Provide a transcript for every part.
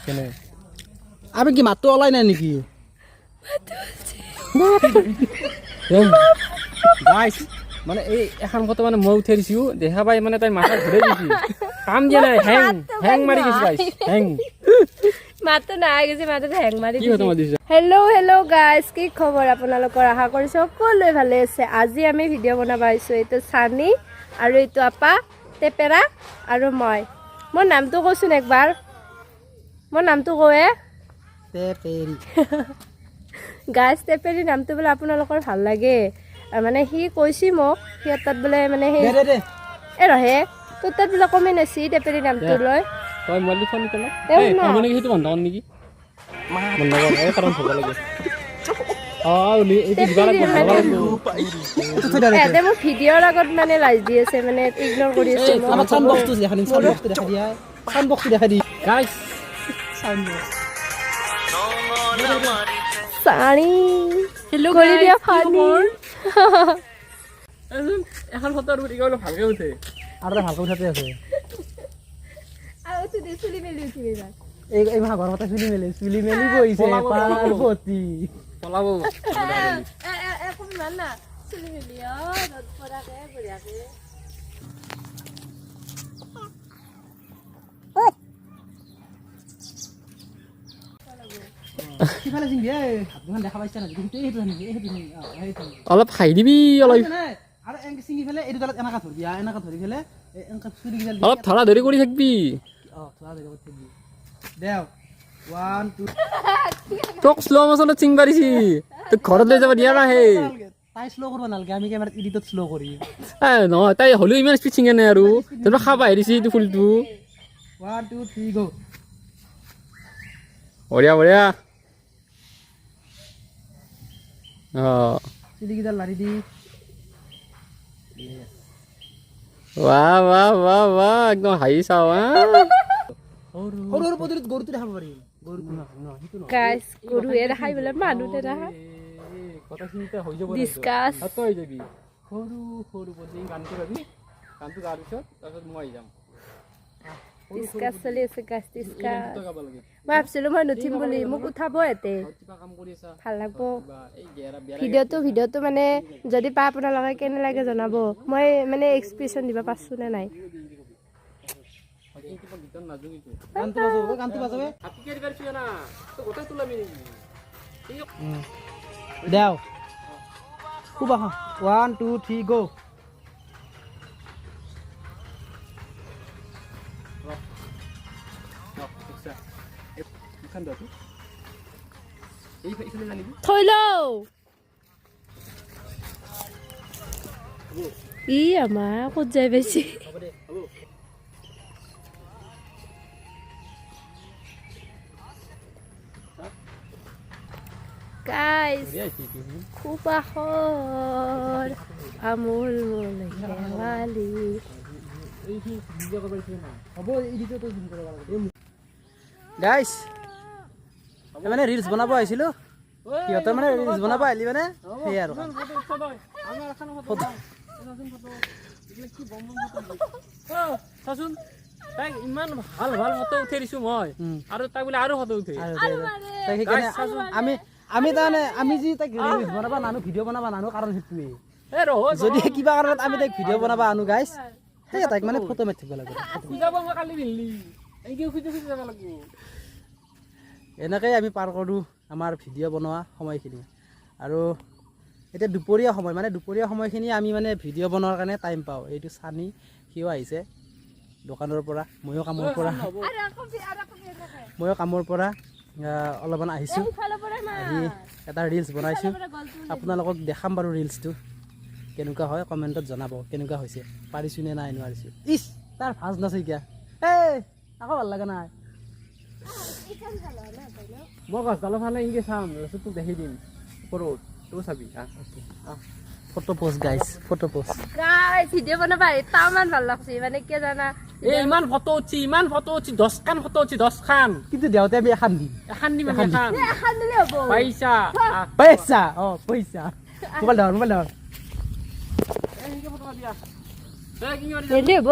কেনে আমি কি মাতটো ওলাই নাই নেকি গাইস মানে এই এখন কত মানে মই উঠে দিছো দেখা পাই মানে তাই মাথা ঘুরে দিছি কাম দিয়া নাই হ্যাং মারি গেছে গাইস হ্যাং মাতো না গেছে মাতো হ্যাং মারি কি কথা দিছে হেল্ল গাইস কি খবৰ আপোনালোকৰ আশা কৰিছো সকলোৱে ভালে আছে আজি আমি ভিডিঅ' বনাব আহিছো এইটো সানি আৰু এইটো আপা তেপেৰা আৰু মই মোৰ নামটো কৈছোন একবাৰ মোৰ নামটো কয়ে তেপেৰি গাইস তেপেৰি নামটো বলে আপোনালোকৰ ভাল লাগে মানে হি কৈছি মোক হিয়াৰ তাত বলে মানে হে এ ৰহে তোৰ তাত বলে কমেন্ট আছে তেপেৰি নামটো লৈ তই মোবাইল ফোন কলা এই মানে কি বন্ধ কর নেকি বন্ধ কর এই কারণ হ'ব লাগে ওলি এই দিবা লাগে এতে মোৰ ভিডিঅ'ৰ আগত মানে লাজ দি আছে মানে ইগনোৰ কৰি আছে আমার সাউন্ড বক্স দেখা দিন সাউন্ড বক্স দেখা দিয়া সাউন্ড বক্স দেখা দি গাইস সাউন্ড বক্স সানি হেল্ল কৰি দিয়া ফানি এখন ফটো আৰ ভিডিও গুলো ভালকে উঠে আৰ ভালকে উঠাতে আছে আৰু তুই চুলি মেলি উঠিবি না এই মা ঘর কথা চুলি মেলি কইছে পার্বতী পলাবো এখন মান না চুলি মেলি রদ পরাকে বড়িয়াকে কিফালে জিং গে দুখান দেখা পাইছ না কিন্তু এইটো জানি এইটো অলপ খাই দিবি অলপ আৰু এংকে সিঙ্গি ফেলে এইটো দালত এনাকা ধৰবি এনাকা ধৰি ফেলে এংকে চুলি গিলা অলপ ধৰা ধৰি কৰি থাকবি ধৰা ধৰি কৰি থাকবি দেও 1 2 তোক স্লো মোশনত চিং পাৰিছি তো ঘৰত লৈ যাব দিয়া না হে তাই স্লো কৰিব নালগে আমি ক্যামেৰাত এডিটত স্লো কৰি ন তাই হলো ইমান স্পিড চিঙে নাই আৰু তোৰ খাবা আহিছি তো ফুলটো 1 2 3 গো বঢ়িয়া বঢ়িয়া চিলি গিদাল লাৰি দি वाह वाह वाह वाह एकदम हाई साव और पदरित গরু তুই খাব পারি গরু না হিতো না গাইস গরু এর খাই বলে মানুহ তে রাখা কথা চিন্তা হৈ যাব ডিসকাস তো হৈ যাবি সৰু সৰু পদৰি গানটো গাবি গানটো গাৰ পিছত তাৰপিছত মই যাম ডিসকাস চলি আছে গাইস ডিসকাস মই ভাবছিলো মই নুঠিম বুলি মোক উঠাব এতে ভাল লাগব ভিডিঅ'টো মানে যদি পা আপোনালোকে কেনে লাগে জনাব মই মানে এক্সপ্ৰেছন দিব পাৰছো নে নাই গানটো বাজাবে হাতি কেৰি কৰিছ না তো গোটা তুলামি দেও কুবা 1 2 3 গো থৈ লও ই আমাৰ ক'ত যাই বেছি গাইস খুব আখৰ আমুল মুল হেৱালি গাইস মানে ৰিলস বনাব আহিছিলো কিহতৰ মানে ৰিলস বনাব আহিলি মানে সেই আৰু চাচোন তাই ইমান ভাল ভাল ফটো উঠে দিছো মই আৰু তাই বোলে আৰু ফটো উঠে আমি তাৰমানে আমি যি তাইক ৰিলস বনাবা নানো ভিডিঅ' বনাবা নানো কাৰণ সেইটোৱে যদি কিবা কাৰণত আমি তাইক ভিডিঅ' বনাবা আনো গাইস সেই তাইক মানে ফটো মাৰি থাকিব লাগে এনেকৈ আমি পাৰ কৰোঁ আমাৰ ভিডিঅ' বনোৱা সময়খিনি আৰু এতিয়া দুপৰীয়া সময় মানে দুপৰীয়া সময়খিনি আমি মানে ভিডিঅ' বনোৱাৰ কাৰণে টাইম পাওঁ এইটো চানি সিও আহিছে দোকানৰ পৰা ময়ো কামৰ পৰা অলপমান আহিছোঁ আহি এটা ৰিলছ বনাইছোঁ আপোনালোকক দেখাম বাৰু ৰিলছটো কেনেকুৱা হয় কমেণ্টত জনাব কেনেকুৱা হৈছে পাৰিছোঁ নে নাই নোৱাৰিছোঁ ইছ তাৰ ভাজ নাচইকিয়া এই আকৌ ভাল লগা নাই মই গছডালৰ ফালে এনেকৈ চাম তাৰপিছত তোক দেখি দিম ওপৰত তই চাবি ফটো পোষ্ট গাইছ ফটো পোষ্ট গাইস ভিডিঅ' বনাবা তামান ভাল লাগছে মানে কি জানা এই ইমান ফটো উঠি 10 খান ফটো উঠি 10 খান কিন্তু দেওতে আমি এখন দিম এখন দিলে হ'ব পইচা পইচা মোবাইল ধৰ এনেকৈ ফটো দিয়া এই কি কৰি হেলি হ'ব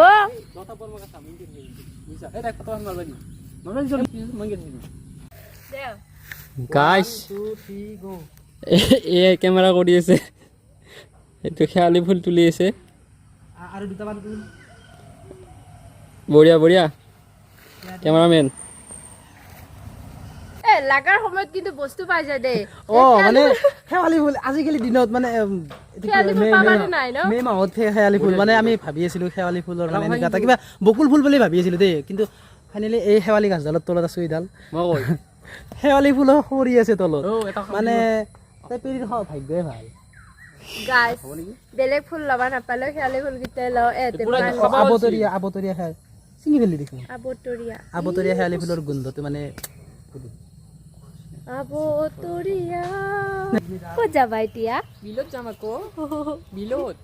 নটা পৰ মগা চাম ইনকে বুইছা এই তাক ফটো মাৰবা দি গাইছ 2 3 গো এ ক্যামেৰা কৰি আছে এইটো খেয়ালি ফুল তুলি আছে আৰু দুটা মান বঢ়িয়া বঢ়িয়া ক্যামেৰামেন এ লাগাৰ সময়ত কিন্তু বস্তু পাই যায় দেই মানে শেৱালি ফুল আজিকালি দিনত মানে শেৱালি ফুল পাবানে নাই ন মে মাহত শেৱালি ফুল মানে আমি ভাবি আছিলো শেৱালি ফুলৰ মানে এনেকুৱা এটা কিবা বকুল ফুল বুলি ভাবি আছিলো দেই কিন্তু ফাইনেলি এই শেৱালি গাছডালৰ তলত আছো এইডাল মই কৈ শেৱালি ফুল সৰি আছে তলত মানে তাই পেৰীৰ ভাগ্যই ভাল গাইছ বেলেগ ফুল লবা নাপালে শেৱালি ফুল কেইটা লওঁ আবতৰীয়া খাই চিঙি ফেলি দেখোন আবতৰীয়া শেৱালি ফুলৰ গোন্ধটো মানে আবতৰীয়া ক'ত যাবা এতিয়া বিলত যাম আকৌ বিলত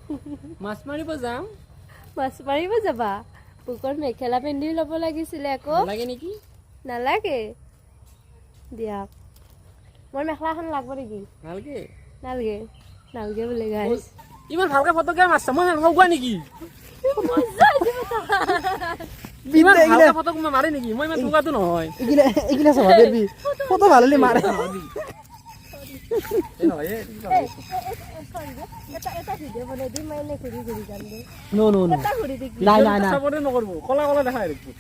মাছ মাৰিব যাম মাছ মাৰিব যাবা বুকৰ মেখেলা পিন্ধি ল'ব লাগিছিলে আকৌ লাগে নেকি নালাগে দিয়ক মোৰ মেখেলাখন লাগব নেকি নালগে নালগে নালগে বোলে গাইছ ইমান ভালকে ফটোগ্ৰাফ মাৰছা মই নগোৱা নেকি ইমান ভালকে ফটো মাৰে নেকি মই ইমান টুকাটো নহয় এইগিলা চাবা বেবি ফটো ভাল হলে মাৰে এটা ভিডিঅ' বনাই দিম মই এনে ঘূৰি ঘূৰি যাম দে নো নো নো এটা ঘূৰি দেখি নাই নাই নাই চাপৰ্টে নকৰব কলা কলা দেখাই দেখো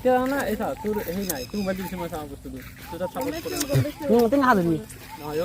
কিয় না এইটা তোৰ হেই নাই তোৰ মোবাইল দিছে মই চাওঁ বস্তুটো তোৰ চাপৰ্ট কৰে তুমি হাজৰি নহয়